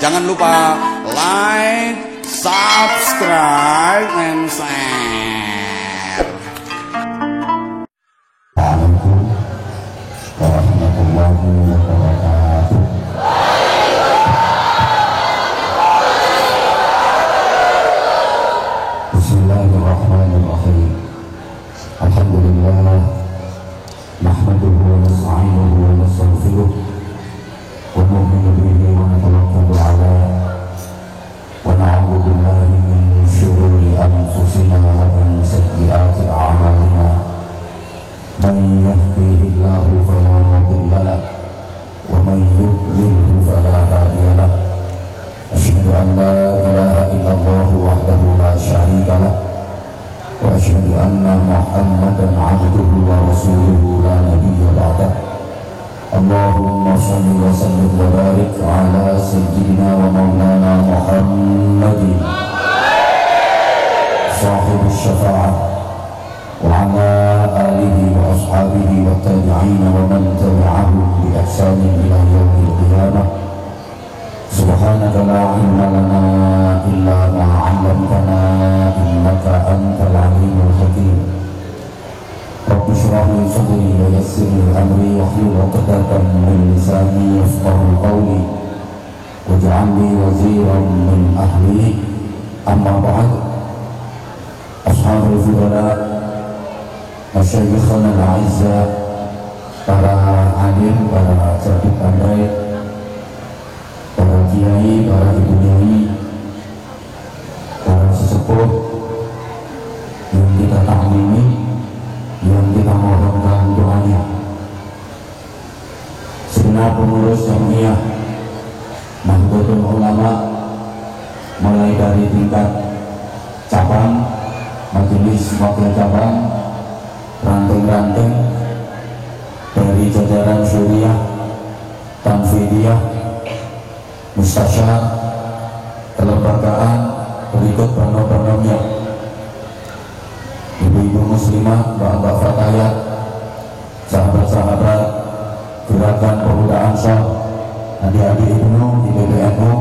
Jangan lupa like, subscribe, and share. Assalamualaikum warahmatullahi wabarakatuh. Bismillahirrahmanirrahim. Alhamdulillah, nahmaduhu wa nasta'inuhu wa nastaghfiruh wa nu'minu bihi wa natawakkalu alayhi wa na'udzu billahi min shururi anfusina wa min sayyiati a'malina. Man yahdihillahu fala mudilla lahu wa man yudlil fala hadiya lahu. Asyhadu an la ilaha illallah wahdahu la syarika lahu wa asyhadu anna Muhammadan 'abduhu wa rasuluhu la nabiyya ba'dahu. Allahumma shalli wa sallim wa barik ala sayyidina wa maulana Muhammadin sahibis syafa'ah wa ala alihi wa ashabihi wa tabi'in wa man tabi'ahum bi ihsanin ila yaumil qiyamah. Subhanaka la ilma lana illa ma 'allamtana innaka antal alimul hakim. Rabbi shrah li sadri wa yassir li amri wahlul 'uqdatam min lisani yafqahu qawli waj'al li waziran min ahli. Amma ba'd. Ashabul fudala, masyayikhana al-'aizza, para alim, para cerdik pandai, para kiai, para ibu kiai, para sesepuh yang kita taklimi, yang kita mohonkan doanya, segenap pengurus jamiah Nahdlatul Ulama, mulai dari tingkat cabang, majelis wakil cabang, ranting-ranting, dari jajaran syuriah, tanfidiyah, mustasyar, kelembagaan, berikut pronom-pronomnya, ibu-ibu muslimah, mbak-mbak fatayat, sahabat-sahabat gerakan pemuda Ansor, adik-adik Ibnu di PBNU,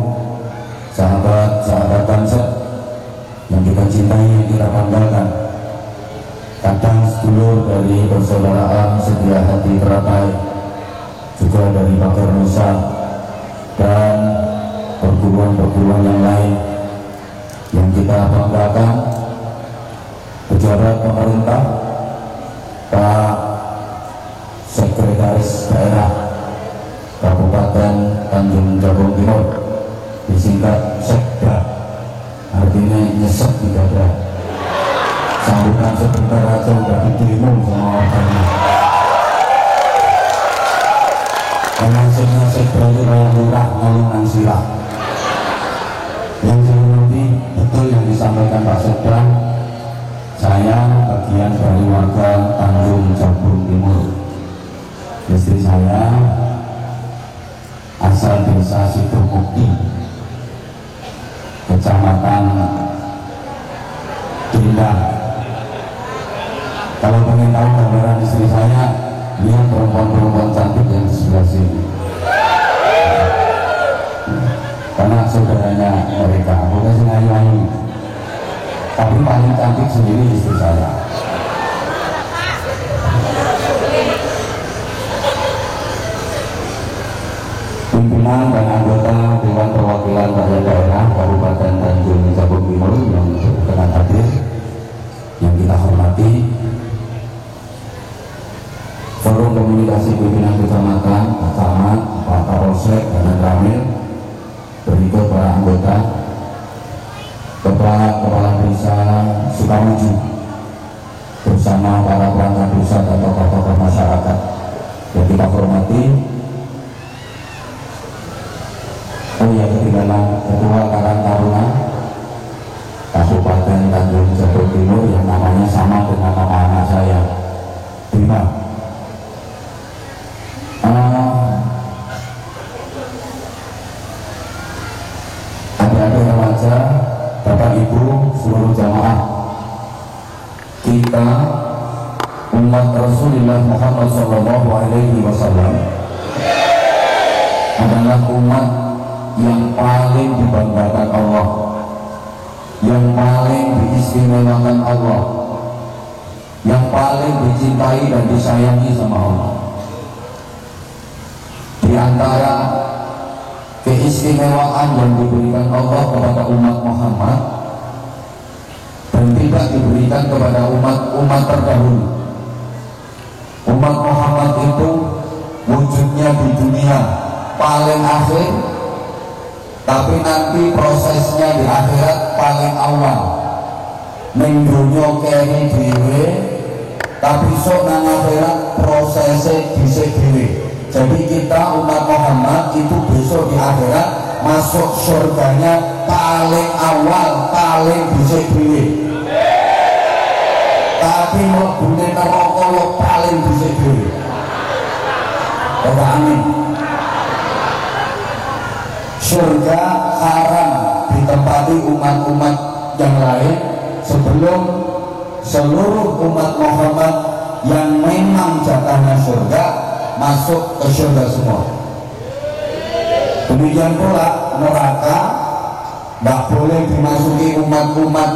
sahabat-sahabat bangsa yang kita cintai, yang kita banggakan, kadang sedulur dari persaudaraan setia hati teratai, juga dari Bakar Nusa dan perguruan-perguruan yang lain yang kita banggakan, pejabat pemerintah, Pak Sekretaris Daerah Kabupaten Tanjung Jabung Timur, disingkat Sekda, artinya nyesek di dada. Sambutan sebentar aja udah diterima sama orangnya. Nasib-nasib berarti kayak lurah ngolongan sirah. Yang saya mengerti betul yang disampaikan Pak Sekda. Saya bagian dari warga Tanjung Jabung Timur. Istri saya asal desa Sidomukti, kecamatan Dindah. Kalau pengen tahu gambaran istri saya, lihat perempuan-perempuan cantik yang di sebelah sini, karena saudaranya mereka, bukan sengaja-sengaja, tapi paling cantik sendiri istri saya. Pimpinan dan anggota Dewan Perwakilan Rakyat Daerah Kabupaten Tanjung Jabung Timur yang berkenan hadir, yang kita hormati, Forum Komunikasi Pimpinan Kecamatan, Pak Camat, Pak Kapolsek, dan Ramil, berikut para anggota, Kepala Desa Sukamuju, bersama para perangkat desa dan tokoh-tokoh masyarakat yang kita hormati. Oh ya, ketinggalan Ketua Karang Taruna Kabupaten Tanjung Jabung Timur yang namanya sama dengan nama anak saya, Bima. Adik-adik remaja, Bapak Ibu, seluruh jamaah, kita umat Rasulullah Muhammad SAW adalah umat yang paling dibanggakan Allah, yang paling diistimewakan Allah, yang paling dicintai dan disayangi sama Allah. Di antara keistimewaan yang diberikan Allah kepada umat Muhammad dan tidak diberikan kepada umat terdahulu. Umat Muhammad itu wujudnya di dunia paling akhir, tapi nanti prosesnya di akhirat paling awal. Ning dunya kene dhewe, tapi sok nang akhirat prosesnya dhisik dhewe. Jadi kita umat Muhammad itu besok di akhirat masuk surganya paling awal, paling dhisik dhewe. Tapi mlebune neraka yo paling dhisik dhewe. Amin. Surga haram ditempati umat-umat yang lain sebelum seluruh umat Muhammad yang memang jatahnya surga masuk ke surga semua. Demikian pula neraka tidak boleh dimasuki umat-umat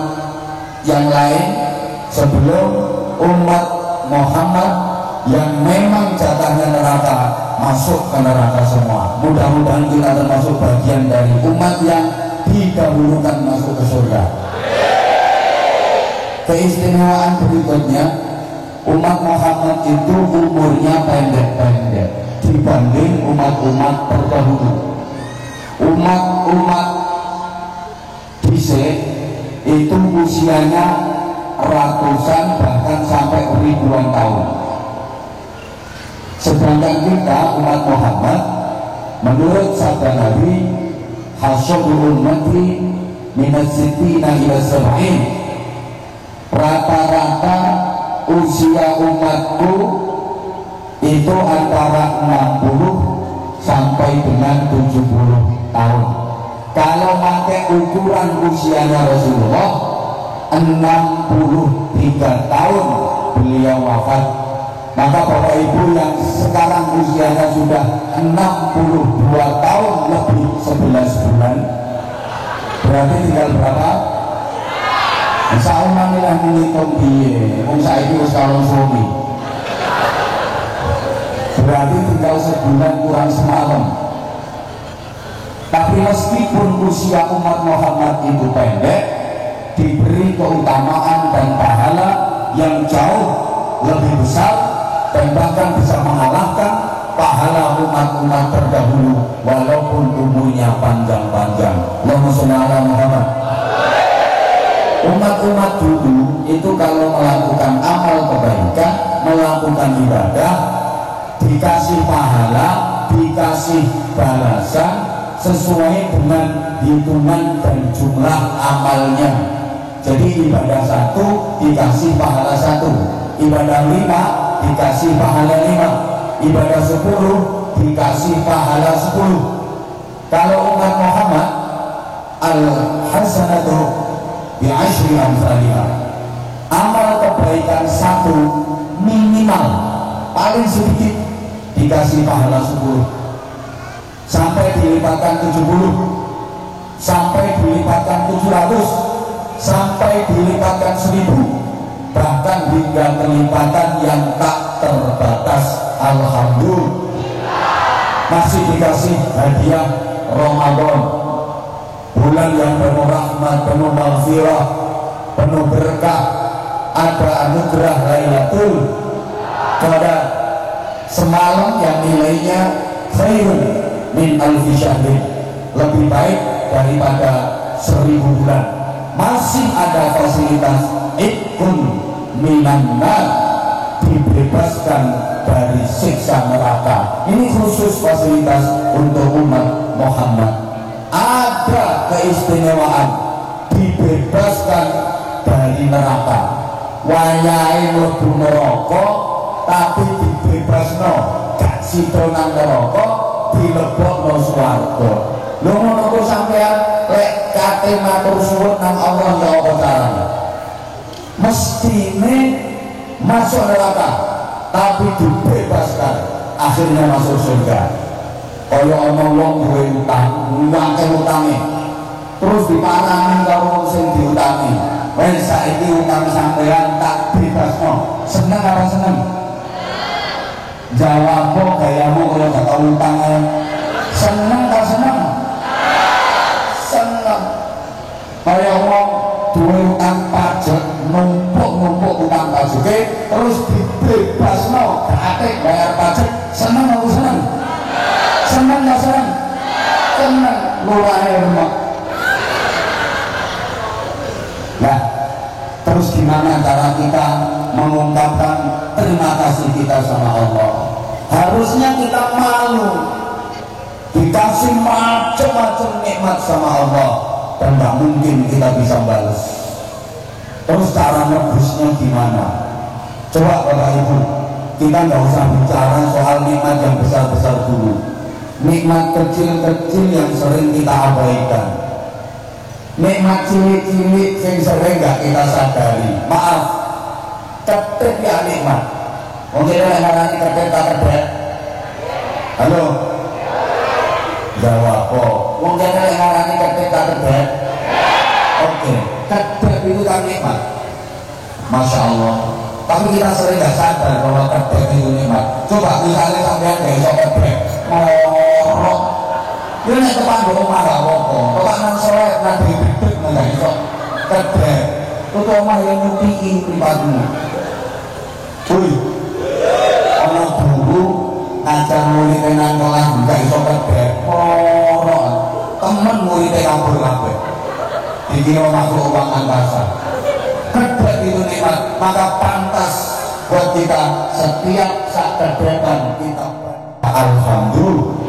yang lain sebelum umat Muhammad yang memang jatahnya neraka masuk ke neraka semua. Mudah-mudahan kita termasuk bagian dari umat yang didahulukan masuk ke surga. Keistimewaan berikutnya, umat Muhammad itu umurnya pendek-pendek dibanding umat-umat terdahulu. Umat-umat dhisik itu usianya ratusan bahkan sampai ribuan tahun. Sedangkan kita umat Muhammad menurut sabda Nabi, hasyabul ummati minas sittina ila sab'in, rata-rata usia umatku itu antara 60 sampai dengan 70 tahun. Kalau pakai ukuran usianya Rasulullah 63 tahun beliau wafat. Maka Bapak Ibu yang sekarang usianya sudah 62 tahun lebih 11 bulan, berarti tinggal berapa? Insyaallah milah menghitung piye, wong saiki wis kalong suami. Berarti tinggal sebulan kurang semalam. Tapi meskipun usia umat Muhammad itu pendek, diberi keutamaan dan pahala yang jauh lebih besar dan bahkan bisa mengalahkan pahala umat-umat terdahulu walaupun umurnya panjang-panjang. Allahumma sholli ala Muhammad. Umat-umat dulu itu kalau melakukan amal kebaikan, melakukan ibadah, dikasih pahala, dikasih balasan sesuai dengan hitungan dan jumlah amalnya. Jadi ibadah 1 dikasih pahala 1, ibadah 5 dikasih pahala 5, ibadah 10 dikasih pahala 10. Kalau umat Muhammad, al-hasanatu bi'ashri amsalihah, amal kebaikan 1 minimal paling sedikit dikasih pahala 10, sampai dilipatkan 70, sampai dilipatkan 700, sampai dilipatkan 1000, bahkan hingga kelipatan yang tak terbatas. Alhamdulillah. Masih dikasih hadiah Ramadan, bulan yang penuh rahmat, penuh maghfirah, penuh berkah. Ada anugerah Lailatul Qadar semalam yang nilainya khairun min alfi syahrin, lebih baik daripada 1000 bulan. Masih ada fasilitas ikun minan nar, dibebaskan dari siksa neraka. Ini khusus fasilitas untuk umat Muhammad. Ada keistimewaan dibebaskan dari neraka. Wayahe mlebu neraka tapi dibebasno, gak sida nang neraka, dilebokno swarga. Lho ngono kok sampean lek kate matur suwun nang Allah ya apa carane? Mestine masuk neraka tapi dibebaskan, akhirnya masuk surga. kaya ana wong duwe utang, ngake utange. Terus dipanani karo sing diutangi. Wes saiki utang sampean tak bebasno. Seneng apa seneng? Jawab kok gayamu kaya gak tau utang ae. Seneng ta seneng? Seneng. Kaya wong duwe utang pajak numpuk-numpuk utang pajuke terus dibebasno gak atik bayar pajak. Seneng apa seneng? Seneng gak seneng? Seneng. Lurahe remek. Nah, terus gimana cara kita mengungkapkan terima kasih kita sama Allah? Harusnya kita malu dikasih macam-macam nikmat sama Allah dan gak mungkin kita bisa balas. Terus cara nebusnya gimana? Coba Bapak Ibu, kita nggak usah bicara soal nikmat yang besar-besar dulu. Nikmat kecil-kecil yang sering kita abaikan, nikmat cilik-cilik yang sering nggak kita sadari. Maaf, ketek ya nikmat. Mungkin yang ngarani ketek tak ketek. Halo, jawab kok. Mungkin yang ngarani ketek tak ketek. Oke, ketek itu kan nikmat. Masya Allah. Tapi kita sering nggak sadar bahwa ketek itu nikmat. Coba misalnya sampean besok ketek, ngorok. Dia naik depan rumah gak apa-apa. Bapak nang sore nanti bibit nggak iso kedek. Itu rumah yang nyupiin pribadimu. Wih, orang guru ngajar muridnya nang kelas nggak iso kedek. Ngorok. Temen muridnya kabur kabeh. Dikira makhluk uang angkasa. Kedek itu nikmat, maka pantas buat kita setiap saat kedekan kita alhamdulillah.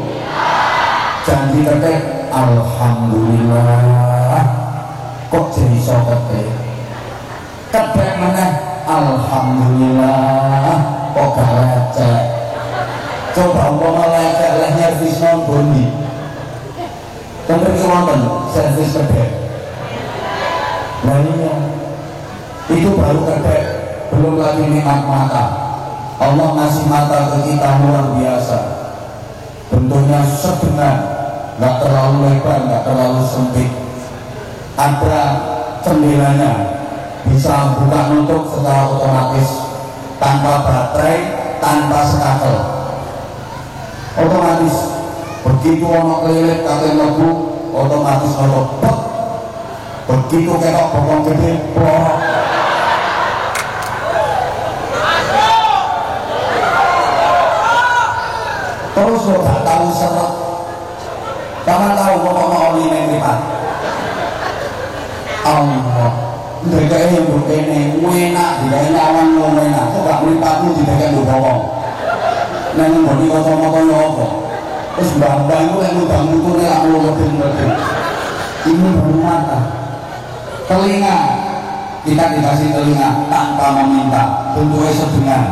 Janji ketek, alhamdulillah. Kok jadi so ketek? Ketek mana? Alhamdulillah. Kok gak lecek? Coba umpama lecek lehnya servis non bondi. Tentu wonten servis ketek. Nah iya, itu baru ketek. Belum lagi nikmat mata. Allah ngasih mata ke kita luar biasa. Bentuknya sedang, nggak terlalu lebar, nggak terlalu sempit. Ada jendelanya, bisa buka nutup secara otomatis, tanpa baterai, tanpa sekatel. Otomatis. Begitu ono kelilit kate lebu, otomatis nutup. Begitu ketok bokong gede, blorok. Terus lo gak tahu seret. Kamu tahu pokoknya oli nikmat. Allah, mereka yang begini, enak, tidak nyaman lo enak. Kok gak melipatmu tidak lo bawang. Neng bodi kocok-kocok apa. Terus bambang itu yang udah mutunya aku lebih-lebih. Ini baru mata. Telinga, kita dikasih telinga tanpa meminta. Bentuknya sedengan.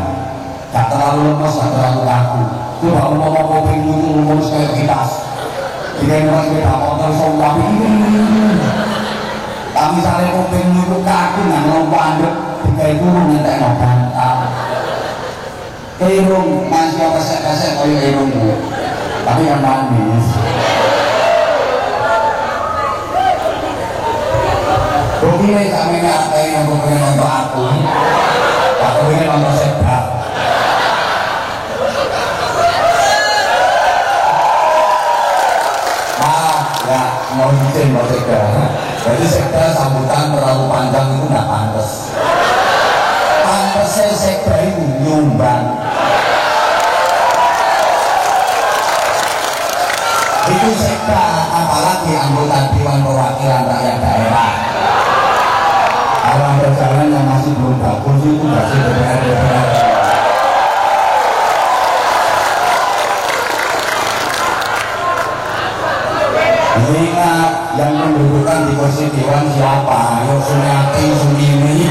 Gak terlalu lemes, gak terlalu kaku. Coba umpama kuping muncul umum kayak kipas. Jika orang kita kotor sombong ini. Tapi misalnya kuping muncul kaku nggak ngelompandek, jika itu ngetek ngebantal. Irung masih kesek-kesek kayak irungmu, tapi yang manis. Begini kami ngatain yang pengen nonton aku, aku ingin nonton sepak. Ya, mau izin mau sekda. Jadi sekda sambutan terlalu panjang itu nggak pantas. Pantasnya sekda itu nyumbang. Itu sekda, apalagi anggota Dewan Perwakilan Rakyat Daerah. Kalau berjalan yang masih belum bagus itu masih DPR. Ingat yang mendudukan di kursi dewan siapa? Yuk Sunyati, Sunini,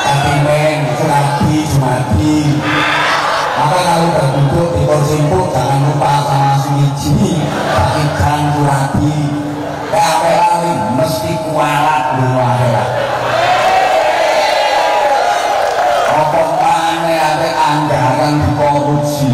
Katimen, Surabi, Jumadi. Maka kalau berduduk di kursi empuk jangan lupa sama Suniji, Pakijan, Surabi. PAPA mesti kualat dulu akhirat. Apa mana ada anggaran dikorupsi?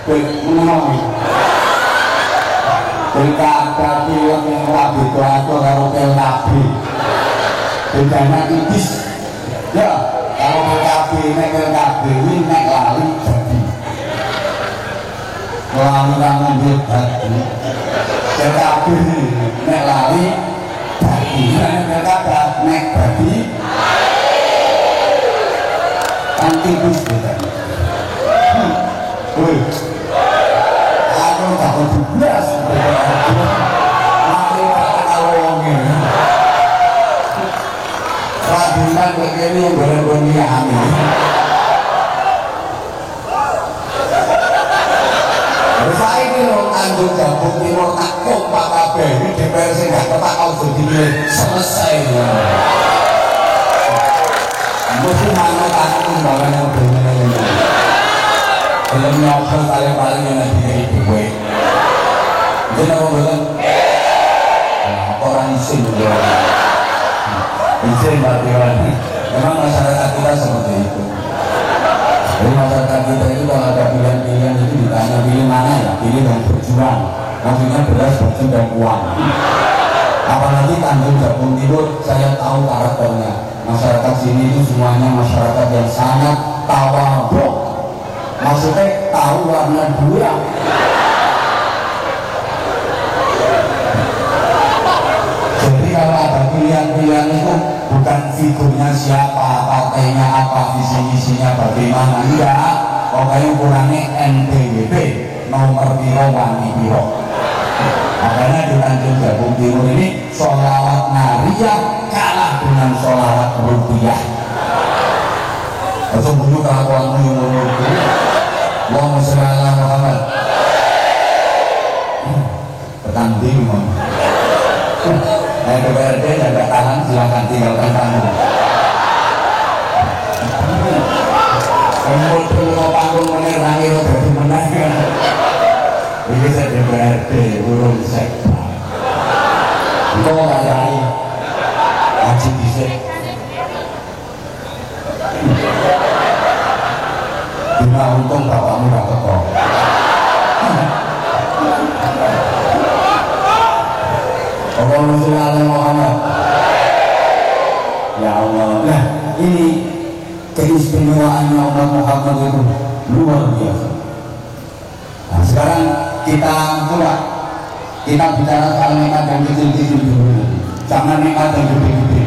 menang. Pilkada pilek yang rabi itu aku karo pilkabi. Bedanya tipis. Ya, kalau pilkabi ini nek lali jadi. Lali kamu hebat. Pilkabi nek lali jadi. Pilkada nek jadi. Kan tipis bedanya. Wih. Aku tak mau belas. Mati kata kalongnya. Rabinan begini yang boleh-boleh hamil. Saya ini loh Tanjung Jabung Timur tak kompak kabeh. Ini DPR sih gak ketak kau jadi selesai. Mesti mana takut timbangan yang berbeda. Film nyokol paling-paling yang nanti itu gue. Jadi apa bilang? Orang isin juga. Isin berarti orang. Memang masyarakat kita seperti itu. Jadi masyarakat kita itu kalau ada pilihan-pilihan itu ditanya pilih mana ya? Pilih yang berjuang. Maksudnya beras, baju dan uang. Apalagi Tanjung Jabung Timur, saya tahu karakternya. Masyarakat sini itu semuanya masyarakat yang sangat tawadhu. Maksudnya tahu warna dua. Jadi kalau ada pilihan-pilihan itu bukan figurnya siapa, partainya apa, visi-misinya bagaimana, enggak. Pokoknya ukurannya NPWP, nomor biro wani biro. Makanya di Tanjung Jabung Timur ini sholawat nariyah kalah dengan sholawat rupiah. Atau dulu kelakuanmu yang menurutku Allahumma sholli ala Muhammad. Petang bingung. DPRD jaga tahan, silakan tinggalkan tamu. Kumpul dulu panggung menerangi lo dari menang. Ini saya DPRD, urung sekta. Itu nggak jahit. Haji bisik. Bila untung bapakmu gak teko. Allahumma sholli ala Muhammad. Ya Allah. Nah, ini keistimewaannya umat Muhammad itu luar biasa. Nah, sekarang kita coba kita bicara soal nikmat yang kecil-kecil dulu. Jangan nikmat yang gede-gede.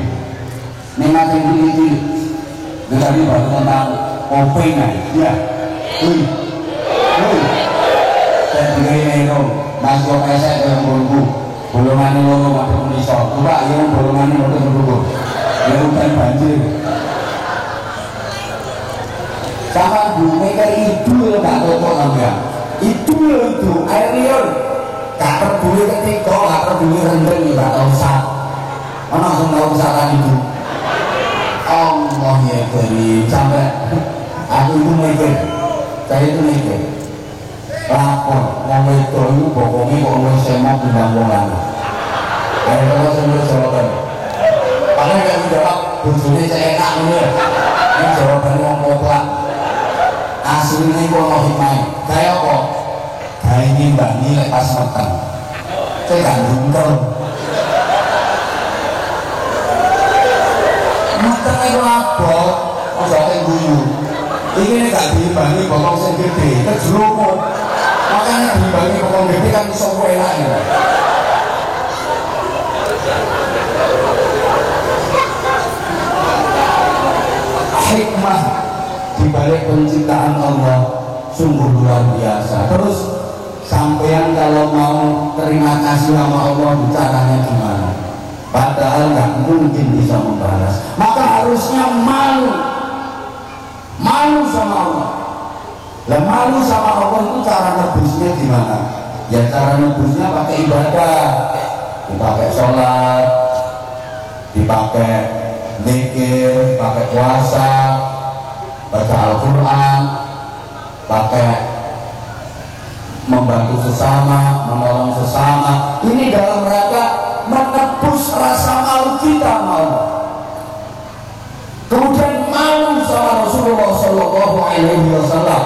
Nikmat yang kecil-kecil. Jadi baru tentang opengan, ya. Saya begini dong, masih opesek yang bulu, bolongan ini lo masuk menisor. Coba yang bolongan ini masuk bulu, ya hujan banjir. Sama bumi kayak itu yang nggak cocok namanya. Itu air liur. Gak peduli ketika, gak peduli rendeng, gak usah. Mana langsung tahu kesalahan itu. Allah ya Karim, sampai aku itu mikir, saya itu mikir lapor, ngomong itu pokoknya kalau saya mau bintang bola ada kalau saya mau jawaban paling gak menjawab bujurnya saya enak ini jawabannya mau koplak aslinya kalau hikmah kayak apa? Kayak ini mbak nilai pas makan saya gak jungkel makan itu lapor maksudnya guyu ini gak diimbangi bokong yang gede kejerumut makanya diimbangi bokong gede kan bisa enak ya hikmah dibalik penciptaan Allah sungguh luar biasa. Terus sampean kalau mau terima kasih sama Allah caranya gimana? Padahal nggak mungkin bisa membalas. Maka harusnya malu sama Allah. Dan malu sama Allah itu cara nebusnya gimana? Ya cara nebusnya pakai ibadah, dipakai sholat, dipakai zikir, pakai puasa, baca Al-Quran, pakai membantu sesama, menolong sesama. Ini dalam rangka menebus rasa malu kita malu. Kemudian malu sama Rasulullah Sallallahu Alaihi Wasallam.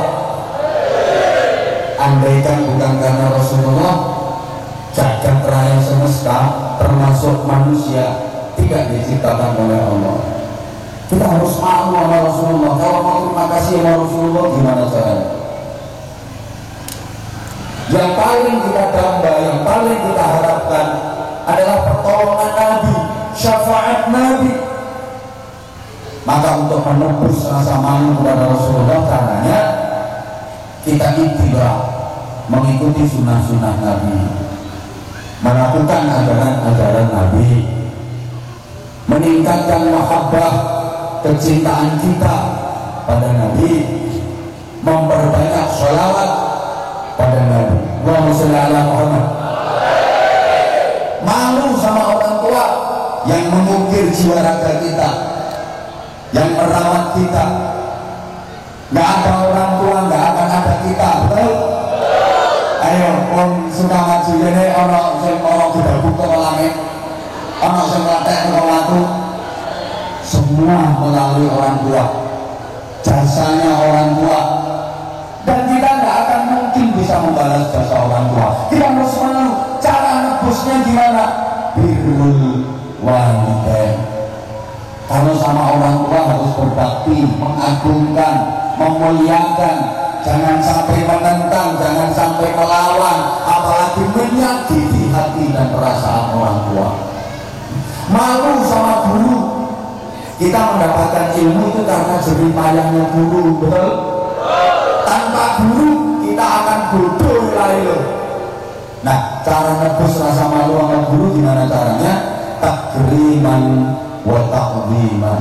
andaikan bukan karena Rasulullah, jagat raya semesta termasuk manusia tidak diciptakan oleh Allah. Kita harus malu sama Rasulullah. Kalau mau terima kasih sama Rasulullah, gimana caranya? Yang paling kita damba, yang paling kita harapkan adalah pertolongan Nabi, syafaat Nabi. Maka untuk menebus rasa malu kepada Rasulullah, caranya kita ittiba, mengikuti sunnah-sunnah Nabi, melakukan ajaran-ajaran Nabi, meningkatkan mahabbah, kecintaan kita pada Nabi, memperbanyak sholawat pada Nabi. Allahumma sholli ala Muhammad. Malu sama orang tua yang mengukir jiwa raga kita, yang merawat kita. Nggak ada orang tua, nggak akan ada kita, betul? Ayo, pun suka ngaji ini, orang sudah buka ke langit, orang yang melatek ke waktu, semua melalui orang tua, jasanya orang tua. Dan kita nggak akan mungkin bisa membalas jasa orang tua. Kita harus malu. Cara nebusnya gimana? Birrul walidain. Kalau sama orang tua harus berbakti, mengagungkan, memuliakan, jangan sampai menentang, jangan sampai melawan, apalagi menyakiti hati dan perasaan orang tua. Malu sama guru. Kita mendapatkan ilmu itu karena jerih payahnya guru, betul? Tanpa guru kita akan bodoh lalu. Nah, cara nebus rasa malu sama guru gimana caranya? Takriman wa ta'ziman.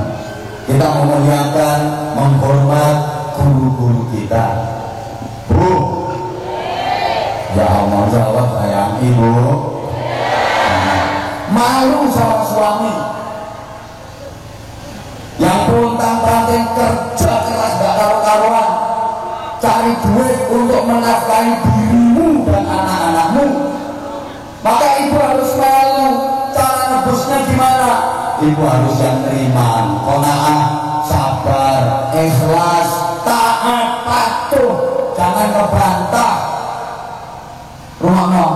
Kita memuliakan, menghormat guru-guru kita. Bu, ya Allah jawab sayang ibu. Malu sama suami yang pontang-panting kerja keras gak karu-karuan, cari duit untuk menafkahi dirimu dan anak-anakmu. Maka ibu harus malu. Cara nebusnya gimana? Ibu harus yang terima, qanaah, sabar, ikhlas, taat, patuh, jangan ngebantah. Rumakno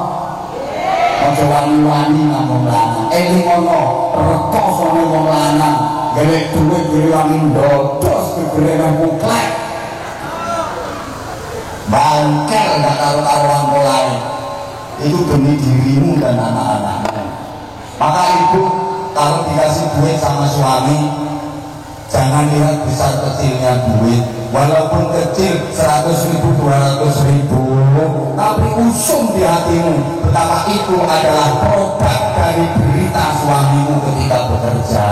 aja wani-wani ngomong lanang, elingono rekoso ngomong lanang, gawe duit dhewe wangi ndodos gegere muklek. Bangkel gak karu-karuan mulai. Itu demi dirimu dan anak-anakmu. Maka ibu kalau dikasih duit sama suami, jangan lihat besar kecilnya duit. Walaupun kecil 100.000, 200.000, tapi usung di hatimu betapa itu adalah produk dari derita suamimu ketika bekerja.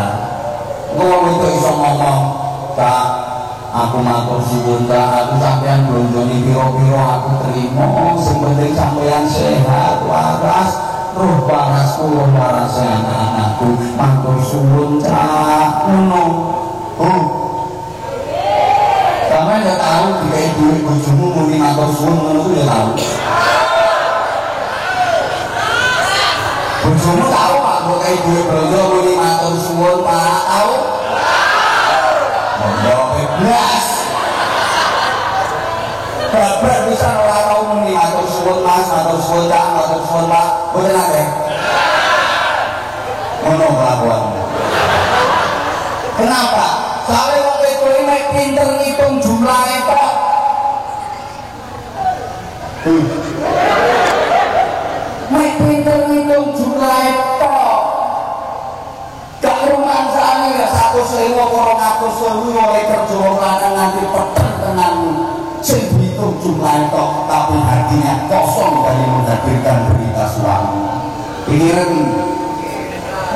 Ngomong itu iso ngomong, Kak, aku matur suwun, Kak, aku sampean blonjoni piro-piro aku terima, sing penting sampean sehat, waras, roh waras kula, waras anak-anakku, matur suwun, Kak, ngono. Sampeyan ya tahu dikai duit bojomu muni matur suwun ngono ku ya tahu. Bojomu tahu Pak, kok kai duit blonjo muni matur suwun, Pak, tahu? Mondok bebas. Babar bisa ora tau muni matur suwun Mas, matur suwun Cak, matur suwun Pak, mboten nate. Ngono kelakuan. Kenapa? Soalnya wong wedok iki mek pinter ngitung jumlahe kok. Mek pinter ngitung jumlahe kok. Gak rumangsane ya 100.000 apa 200.000 oleh kerja wong lanang nganti peteng tenan. Sing dihitung jumlahe kok, tapi hatinya kosong dari menghadirkan berita suami. Pikiran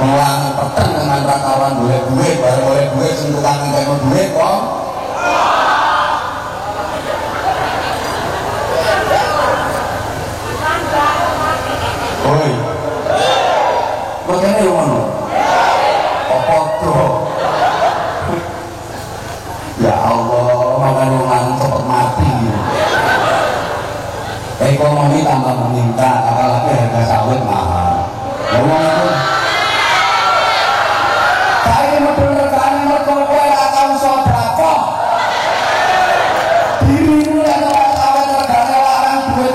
orang peteng dengan ratapan boleh duit, baru boleh duit, sentuhan tinggal mau duit kok. Oi, bagaimana yang mana? Apa tuh? Ya Allah, makanya orang cepat mati. Ekonomi tambah meningkat, apalagi harga sawit mahal. Ngomong itu. Saya memperlekan merkokoy atau sodako. Dirimu yang orang sawit regane larang duit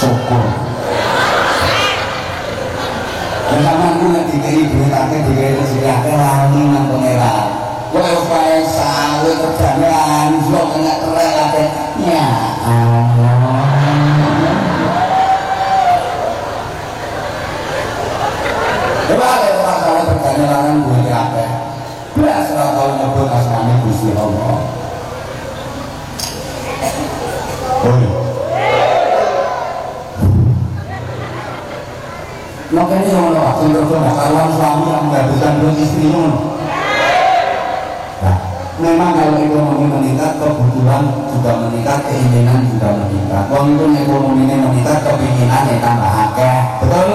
syukur. Dan sama aku nek dikei duit akeh dikei rezeki akeh lali nang pangeran. Kowe upaya sawe kerjane anjlok kena kerek akeh. Ya Allah. Coba orang sawe kerjane larang duit akeh. Belas ora tau nyebut asmane Gusti Allah. Makanya yang mana waktu berdoa karuan suami yang menghabiskan duit istrinya. Nah, memang kalau ekonomi meningkat, kebutuhan juga meningkat, keinginan juga meningkat. Wong itu ekonominya meningkat, keinginan yang tambah akeh. Betul?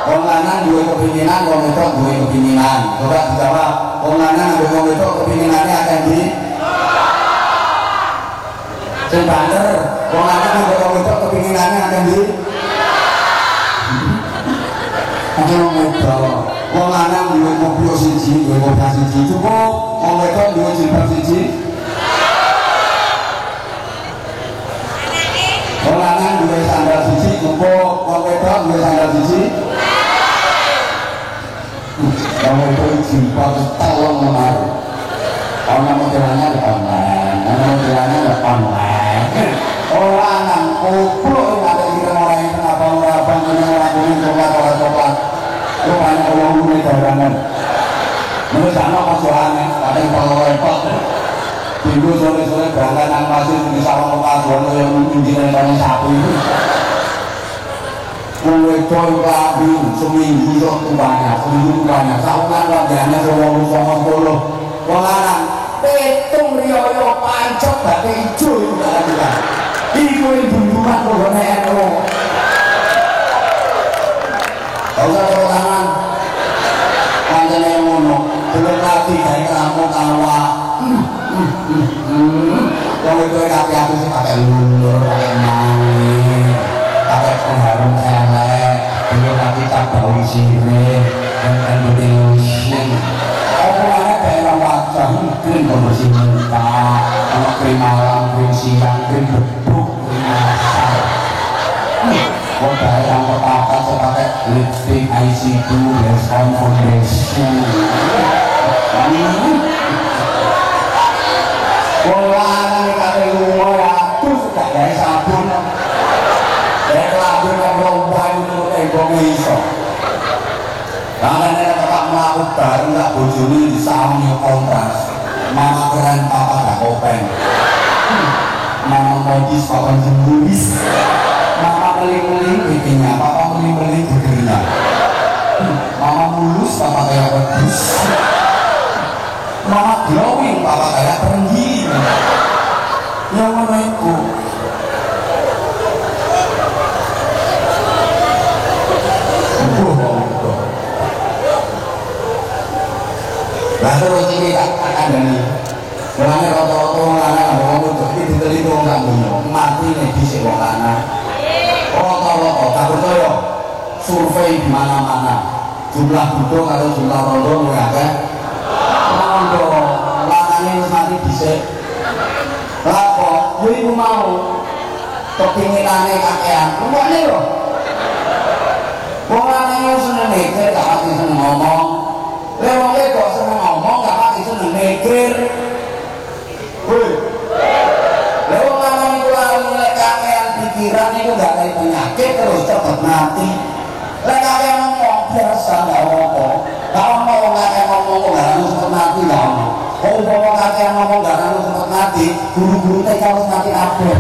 Wong lanang duwe kepinginan, wong itu duwe kepinginan. Coba dijawab. Wong lanang duwe wong itu kepinginannya akan di sing banter. Wong lanang duwe wong itu kepinginannya akan di Oke, wong lanang duwe mobil siji, duwe mobil siji cukup. Wong wedok duwe jilbab siji. Wong lanang duwe sandal siji cukup. Wong wedok duwe sandal siji. Wong wedok jilbab telung lemar. Ana modelannya online, ana modelannya online. Oh lanang kupluk ada kira orang yang kenapa orang kuning coklat. Rupanya orang kuning dagangan. Menurut sana pasukannya, ada yang kalau repot. Minggu sore-sore berangkat nang pasir di sawang pasukan yang menginjilin kami sapu itu. Kue coy labu seminggu itu banyak, saungan latihannya semua puluh. Pengarang petung rioyo pancok batik hijau itu gak ada. Iku yang bundukan pohonnya NU. Gak usah tepuk tangan. Panjangnya yang ngono. Belum lagi dari kamu kawa. Yang itu kaki aku sih pakai lulur, pakai mangi, pakai pengharum elek. Belum lagi tak bau sirih dan body lotion. Omongannya daerah wajah, krim pembersih muka, krim malam, krim siang, krim beduk, krim asal. Kok daerah pertama saya pakai lipstick IC2, Lescon Foundation. Polaan ini kata lumah waktu suka dari sabun. Dari kelabun yang lomba itu tembong iso. Karena ini tetap melakukan bareng gak bojoni di sahamnya kontras. Mama keren, papa gak kopeng. Mama modis, papa jembulis. Mama meling-meling bikinnya, papa meling-meling budirnya. Mama mulus, papa kayak wedus. Mama glowing, papa kayak terenggiling. Yang mana itu? Nah terus ini akan dari mulanya rata-rata orang anak ada orang muda ini diteliti orang tak punya mati nih disik orang anak rata-rata tak percaya survei di mana-mana jumlah duduk atau jumlah rondo mereka rondo orangnya harus mati disik lapor ibu mau kepinginannya kakean rumahnya loh orangnya seneng mikir gak pasti seneng ngomong lewatnya kok seneng ngomong gak pasti seneng mikir lewat ngomong itu lalu kakean pikiran itu gak ada penyakit terus cepet mati kakean ngomong biasa gak apa-apa kalau mau kakean ngomong gak harus cepet mati gak mau kalau kakean ngomong gak harus cepet mati guru-guru TK harus mati apa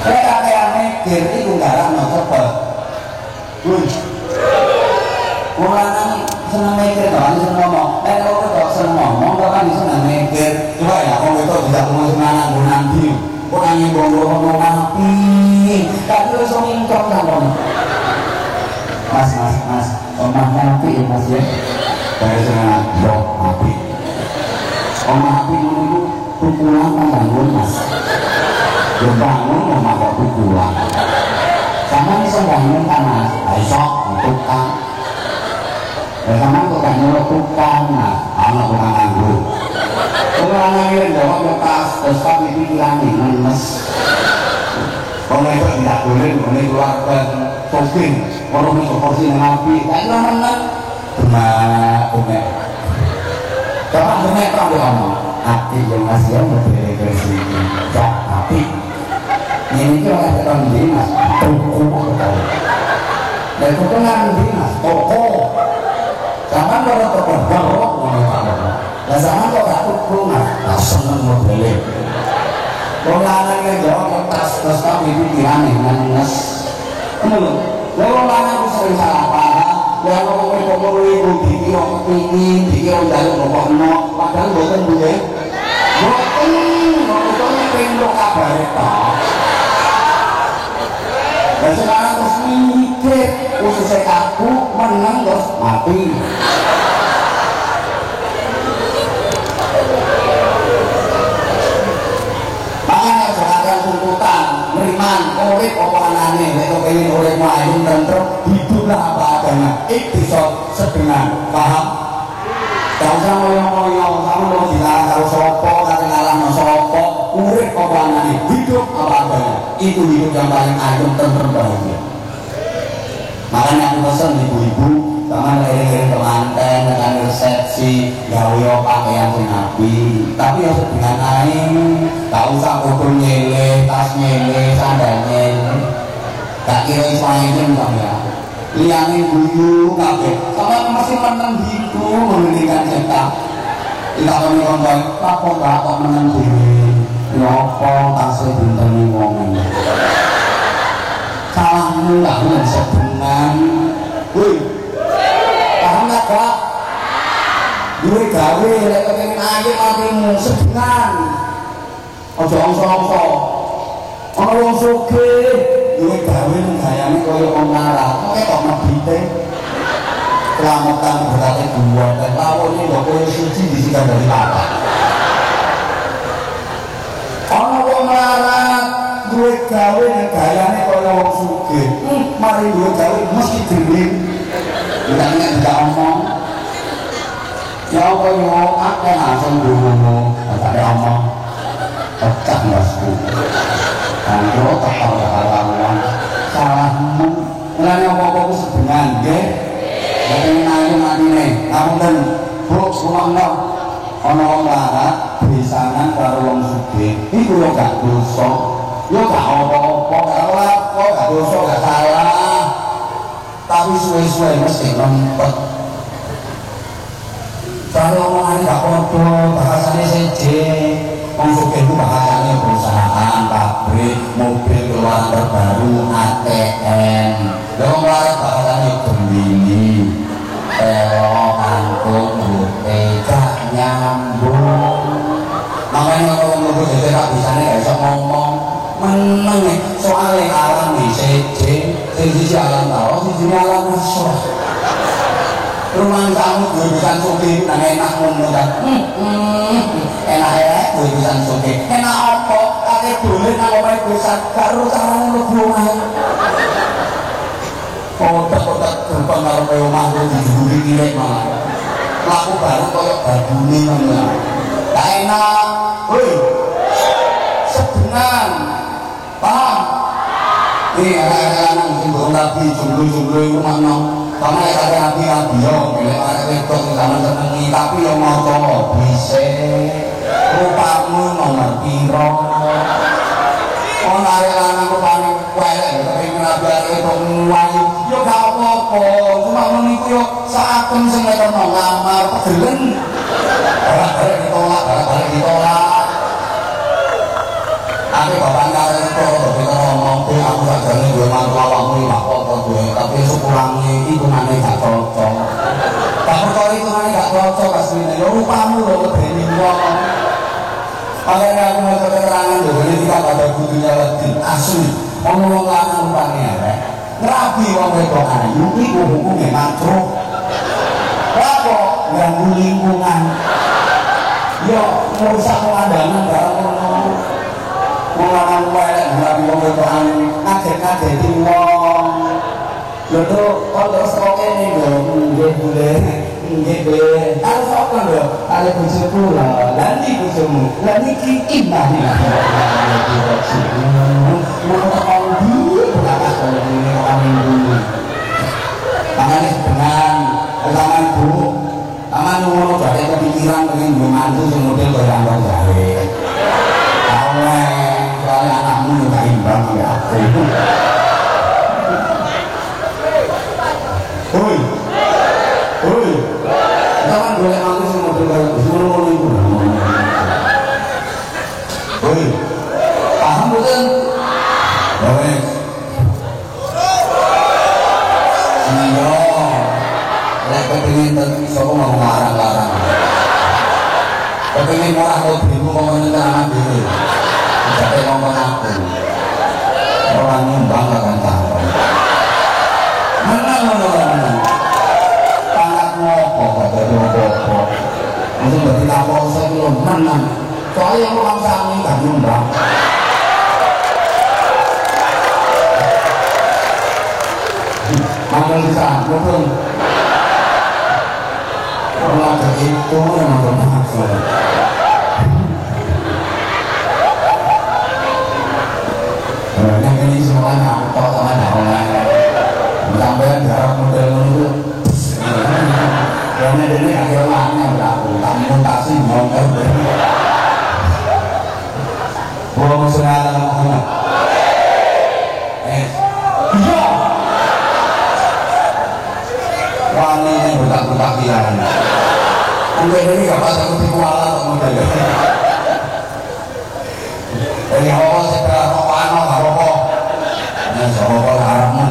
kakean mikir itu gak harus cepet mulanya seneng mikir kan seneng ngomong kalau kita seneng ngomong kan seneng mikir coba ya kalau itu tidak mau semangat gue nanti gue nanya ngomong ngapi tapi lu so mingkong sama mas omah ngapi ya mas ya dari seneng dok ngapi omah ngapi itu pukulan kan bangun mas dia bangun omah kok pukulan sama ini so bangun kan mas besok untuk kan sama kok kan nyuruh tukang, nah, anak tukang nganggur. Tukang nganggur jawab yang pas, terus kami pikiran nih, menes. Kalau itu tidak boleh, boleh keluarga shopping, kalau itu porsi nabi, tak itu menes. Benar. Coba benar tak ngomong, hati yang masih yang berbeda-beda, tak hati. Ini juga ada orang dinas, toko betul. Dan toko nang dinas, toko. Zaman kalau toko barok, dan zaman kalau tak toko nggak seneng modelnya. Kalau lanang jawab tas kami pikiran yang kamu, kalau lanang itu sering salah paham, kalau mau ibu dikira kepingin, dikira dalam pokoknya, padahal bukan boleh. Bukan pintu kabar itu. Dan sekarang terus mikir khususnya aku menang terus mati. Makanya sekarang tuntutan beriman urip apa anane nek kepengin urip mlayu tentrem hiduplah apa adanya ikhtisar sedengan paham. Jangan usah ngoyo-ngoyo kamu mau dilarang karo sapa kate ngalahno sapa urip apa anane hidup apa adanya itu hidup yang paling adem tentrem bahagia. Makanya aku pesen ibu-ibu jangan lari-lari kemanten dengan resepsi gawe pakaian sing nabi tapi ya sedengan ae gak usah kudu nyele tas nyele sandal nyele gak kira iso ae ya liyane guyu kabeh sama masih meneng gitu mengeningkan cetak kita ngomong apa gak kok meneng dhewe ya apa tasih dinteni wong salahmu gak meneng sedengan woi paham gak kok duwe gawe lek kepengin ayem atimu sedengan aja angsa-angsa ana wong sugih duwe gawe gayane kaya wong larat kok mabite kelamatan berarti buat dan lawone kok koyo suci disingkat dari apa ana wong larat duwe gawe gayane kaya wong sugih mari duwe gawe mesti dhewe nek tidak omong ya apa yo akeh langsung ngono tak ada omong pecah bosku kalau tak kalah salahmu mulane apa-apa ku sedengan nggih nek ayo matine ngapunten Bu rumakno ana wong larat besanan karo wong sugih iku yo gak dosa yo gak apa-apa karo gak dosa gak salah tapi suwe-suwe mesti rempet kalau omongan gak podo bahasanya seje wong sugih itu bahasanya perusahaan, pabrik, mobil keluaran terbaru, ATM wong larat bahasanya gembini telo, kangkung, bute, gak nyambung makanya kalau ngomong jadi tak bisanya gak bisa ngomong meneng nih soalnya alam di seje sisi alam tau, sisi alam masyarakat rumah kamu gue bisa suki dan enak ngomong enak gue bisa suki enak apa kakek boleh nak omai bisa karo caranya lebu omai kotak-kotak gerbang karo kaya omah gue dijuri kilek malah laku baru kaya babuni malah gak enak woi sedengan paham ini anak-anak mungkin belum nabi jumlah-jumlah rumah nong karena ya kata nabi-nabi yo bila ada wedok zaman senengi tapi yang mau coba bisa rupamu nomor piro oh narik lanang rupanya kuelek tapi nabi ada wedok ngwayu yo gak apa-apa cuma menipu yo seakan sing leton ngamar pegelen barang-barang ditolak tapi bapak kalian itu kita ngomong aku saja nih gue mantu awakmu ini apa gue tapi sepulangnya hitungannya gak cocok tak percaya hitungannya gak cocok aslinya ya rupamu loh lebih ngomong makanya aku mau keterangan loh ini kita pada butuhnya lebih asli ngomong lanang rupanya ya ngerabi wong wedok ayu itu hukumnya makruh apa ganggu lingkungan yo merusak pemandangan barang ngomong welek ngerabi wong wedok ayu ngaget-ngageti wong lho tuh kalau terus kok ini lho nggih boleh nggih iki iman tangan dengan tangan bu tangan ngono dari kepikiran pengen gue mantu sing model kaya ambang gawe soalnya anakmu juga imbang ya hoi hoi tangan boleh mantu sing model kaya ngono itu hoi paham betul boleh iya lek kepingin sapa mau larang-larang kepingin marah kok dirimu ngomongin tangan diri jadi ngomong aku orang nyumbang akan tahu menang pangkat ngopo kata ngopo untuk berarti kapal saya belum menang soalnya yang orang sami gak nyumbang Ambil bisa, betul. Kalau ada itu yang bermaksud. Yang ini semuanya aku tahu sama orang. Sampai darah model itu. Karena ini akhirnya berlaku. Tak mutasi mau kerja. Bawa musuhnya dalam Muhammad. Iya. Wani ini butak-butak kiai. Mungkin ini gak pas aku dikuala kok model. Jadi apa sih rokokan gak rokok? Ini rokok harapnya.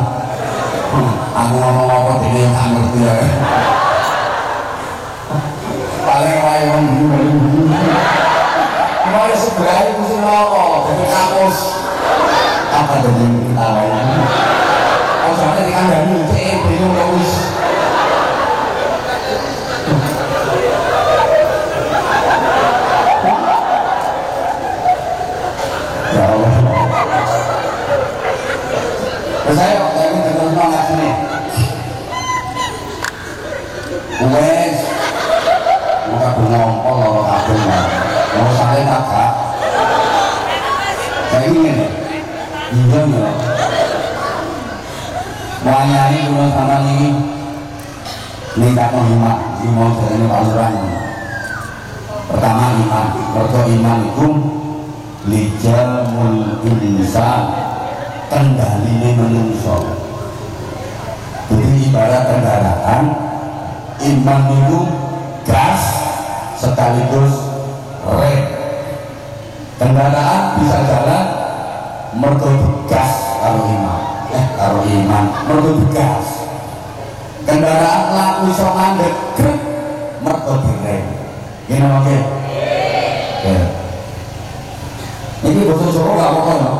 Aku ngomong apa ini yang ngerti ya. Paling wae wong dulu. Mau sebelah itu sih rokok, jadi kampus. Apa jadi kita wae? Oh soalnya dikandani bingung ya wis. Saya ingin dengar ngas ini. Wes, muka bengong, kalau kabel mau sampai kakak. Saya ingin, iya ya. Wanyai guna sama ini, nikah menghima, mau jadi paluran. Pertama iman, mergo iman itu lijamul insan. Kendali menungso. Jadi ibarat kendaraan, iman itu gas sekaligus rem. Kendaraan bisa jalan mergo gas kalau iman mergo gas. Kendaraan laku iso mandek krek mergo direm. Gini oke. Ini bosok Jawa gak apa-apa no?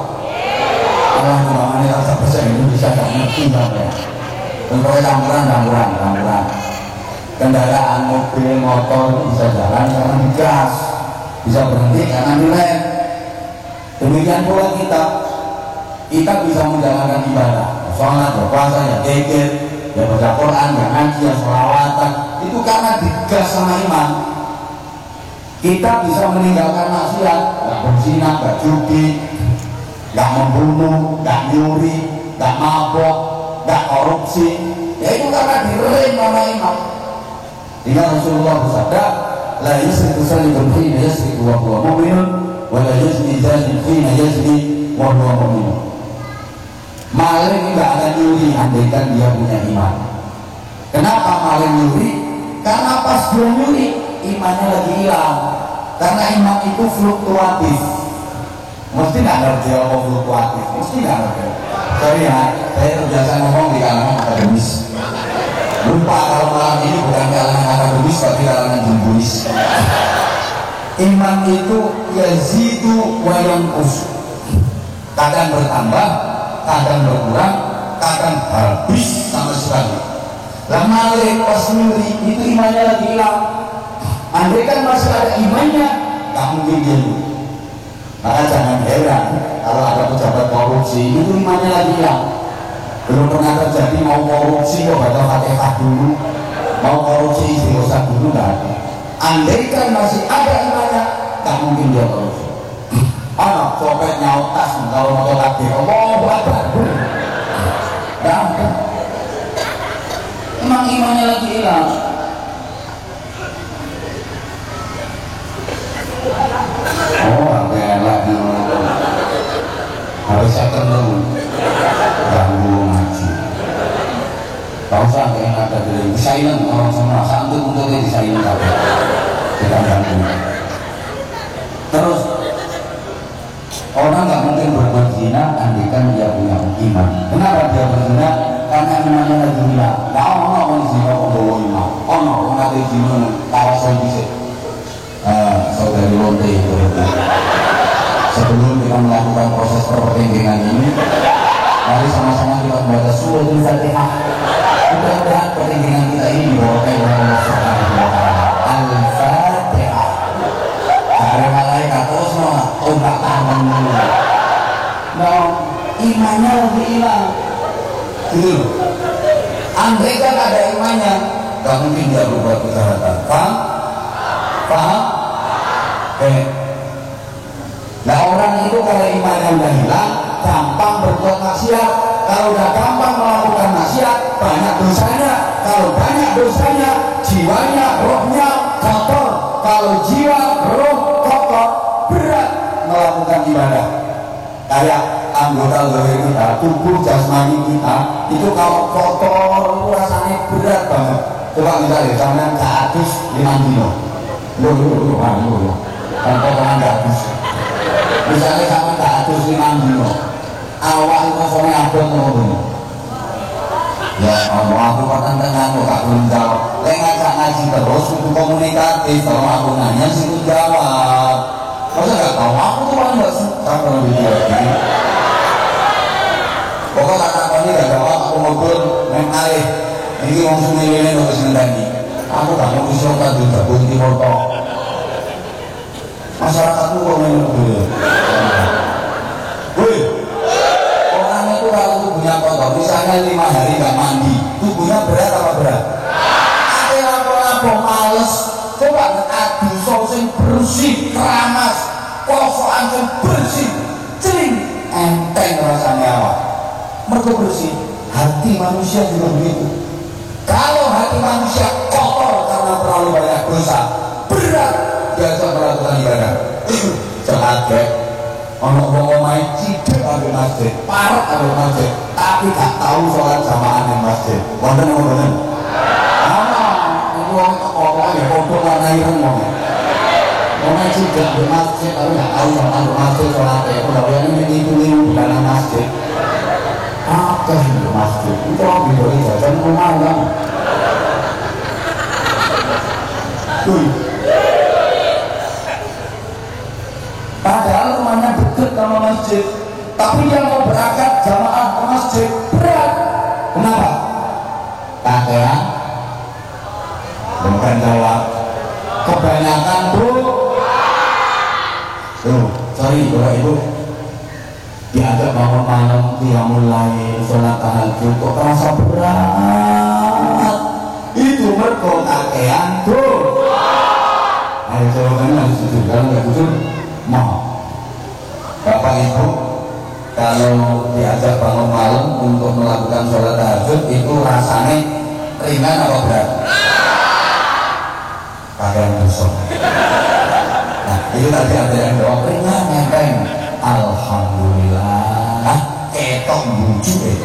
Allah Muhammad rasa bahasa Indonesia gak ngerti ya. Contohnya campuran. Kendaraan mobil, motor bisa jalan karena digas, bisa berhenti karena direm. Demikian pula kita bisa menjalankan ibadah, sholat, berpuasa, ya zikir, ya baca Quran, ya ngaji, ya sholawatan. Itu karena digas sama iman. Kita bisa meninggalkan maksiat, gak berzina, gak judi, gak membunuh, gak nyuri, gak mabok, gak korupsi. Ya itu karena direm sama iman. Dengan Rasulullah bersabda, la yasriku salibun hina yasriku wa huwa mu'minun, wa la yazni zanin hina yazni wa huwa mu'minun. Maling gak akan nyuri andaikan dia punya iman. Kenapa maling nyuri? Karena pas dia nyuri imannya lagi hilang. Karena iman itu fluktuatif. Mesti nggak ngerti apa fluktuatif, mesti nggak ngerti. Sorry ya, saya terbiasa ngomong di kalangan akademis. Lupa kalau malam ini bukan kalangan akademis, tapi kalangan jumbuis. Iman itu yazidu wa yanqus. Kadang bertambah, kadang berkurang, kadang habis sama sekali. Lah maling pas nyuri itu imannya lagi hilang. Andai kan masih ada imannya, nggak mungkin dia. Maka jangan heran kalau ada pejabat korupsi itu imannya lagi hilang. Belum pernah terjadi mau korupsi kok baca Fatihah dulu, mau korupsi istighosah dulu nggak ada. Andai kan masih ada imannya, tak mungkin dia terus. Anak copet nyautas kalau motor lagi, Allah Akbar. Gampang. Emang imannya lagi hilang. Oh, agak harus saya tenang. Ganggu ngaji. Kau usah yang ada di silent orang semua santun untuk di silent apa? Kita ganggu. Terus orang nggak mungkin berbuat zina andikan dia punya iman. Kenapa dia berzina? Karena imannya lagi hilang. Nggak orang zina membawa iman. Orang ada zina kawasan bisik. Saudari lonte itu. Sebelum kita melakukan proses perpentingan ini, mari sama-sama kita membaca suratul Fatihah. Mudah-mudahan perpentingan kita ini dibawakan oleh Allah Subhanahu wa Ta'ala. Al-Fatihah. Dari malaikat terus mau ombak tangan dulu. Nah, imannya lebih hilang. Gitu. Andai kan ada imannya, gak mungkin dia berbuat kejahatan. Paham? Paham? Oke. Nah orang itu kalau imannya udah hilang, gampang berbuat maksiat. Kalau udah gampang melakukan maksiat, banyak dosanya. Kalau banyak dosanya, jiwanya, rohnya kotor. Kalau jiwa, roh kotor, berat melakukan ibadah. Kayak anggota zahir kita, tubuh jasmani kita, itu kalau kotor itu rasanya berat banget. Coba misalnya, jangan ke atas 5 kilo. Lu, kan kotoran ke atas. Misalnya sama ke atas 5 kilo. Awal itu soalnya abad ngomong. Ya Allah, aku pernah tengah tak belum jawab. Ngajak ngaji terus itu komunikatif. Kalau aku nanya sih itu jawab. Masa nggak tahu? Aku tuh paling nggak suka kalau video ini. Pokoknya kata ini gak jawab. Aku ngobrol main alih. Ini langsung nilainya nggak kesendani. Aku gak mau disokat juga bunyi foto. Masyarakatku kok main mobil. Woi, orang itu kalau tubuhnya kotor, misalnya 5 hari nggak mandi, tubuhnya berat apa berat? Ada lapor-lapor males, coba adu sing bersih, keramas, kosokan sing bersih, celing, enteng rasanya awak. Mereka bersih, hati manusia juga begitu. Kalau hati manusia kotor karena terlalu banyak dosa, berat biasa melakukan ibadah. Celaka. Ono wong omahe cidek ambil masjid, parek ambil masjid, tapi gak tahu sholat jamaah di masjid. Wonten apa mboten? Ana, iku wong kok ya padha lan ireng wong. Omahe cidek di masjid, tapi gak tahu sholat di masjid sholat e. Ora wene iki di dalam masjid. Apa di masjid? Itu orang bidori jajan rumah kan? Tuh. Padahal rumahnya dekat sama masjid, tapi dia mau berangkat jamaah ke masjid berat. Kenapa? Kakean bukan jawab. Kebanyakan sorry Bapak Ibu, diajak bangun malam, dia mulai sholat tahajud kok terasa berat. Itu mergo kakean Ayo jawabannya harus jujur, kalau nggak jujur mau. Bapak Ibu kalau diajak bangun malam untuk melakukan sholat tahajud itu rasanya ringan atau berat? Kalian besok. Nah itu tadi ada yang doa ringan enteng. Alhamdulillah ketok bujuk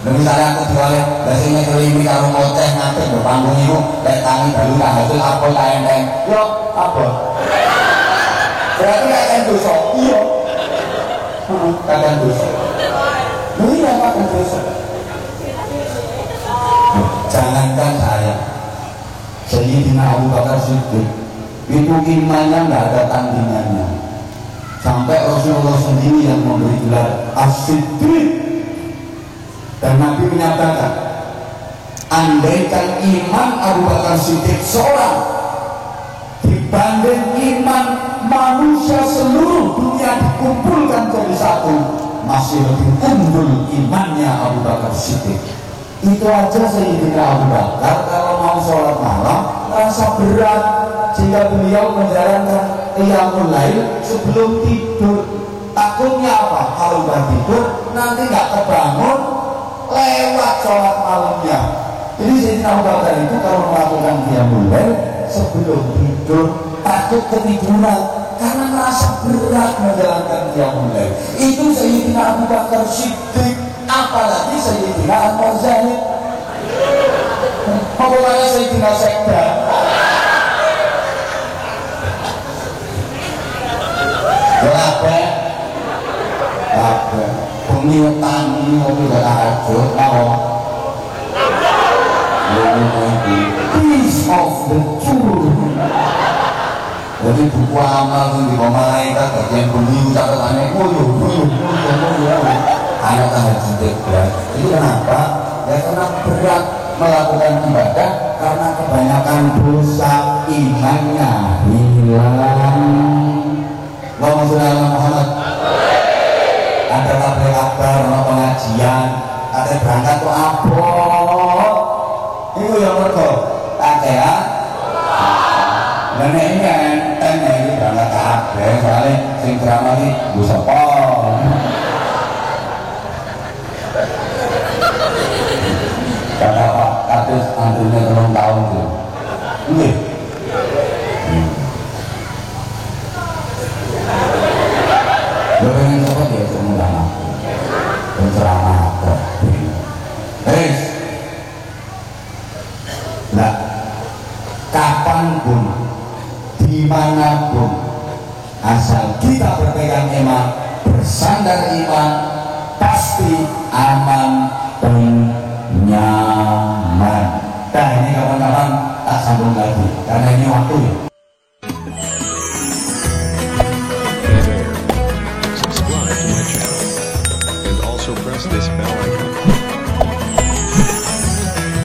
Nah misalnya aku diwalik biasanya kelimi karo ngoceh ngapain di panggung itu lek tangi baru tahajud apa tak enteng yo apa berarti kakek dosa iya kakek dosa iya kakek dosa jangankan saya Sayyidina Abu Bakar Siddiq itu imannya nggak ada tandingannya sampai Rasulullah sendiri yang memberi gelar As-Siddiq. Dan Nabi menyatakan andaikan iman Abu Bakar Siddiq seorang dibanding iman manusia seluruh dunia dikumpulkan jadi satu, masih lebih unggul imannya Abu Bakar Siddiq. Itu aja Sayyidina Abu Bakar kalau mau sholat malam rasa berat, jika beliau menjalankan qiyamul lail sebelum tidur. Takutnya apa? Kalau udah tidur nanti nggak kebangun lewat sholat malamnya. Jadi Sayyidina Abu Bakar itu kalau melakukan qiyamul lail sebelum tidur takut ketiduran karena merasa berat menjalankan qiyamul lail. Itu Sayyidina Abu Bakar Siddiq, apalagi Sayyidina Al-Murzahid. Apalagi Sayyidina Sekda. Lapet, lapet. Pemiutan ini udah tahajud, mau. Peace of the truth. Jadi buku amal itu di malaikat bagian beliau catatannya kuyuh. Anak tahajud berat. Itu kenapa? Ya karena berat melakukan ibadah karena kebanyakan dosa, imannya hilang. Allahumma sholli ala Muhammad. Ada tabligh akbar, ada pengajian, ada berangkat tuh abot. Itu yang mergo takean. Dan ini kan ini berangkat kabeh soalnya sing ceramah iki Gus sapa. Kata Pak Kadus antunya 3 tahun tuh. Nggih. Lo pengen apa dia ceramah? Ceramah apa? Nah, kapanpun, dimanapun, asal kita berpegang iman, bersandar iman, pasti aman,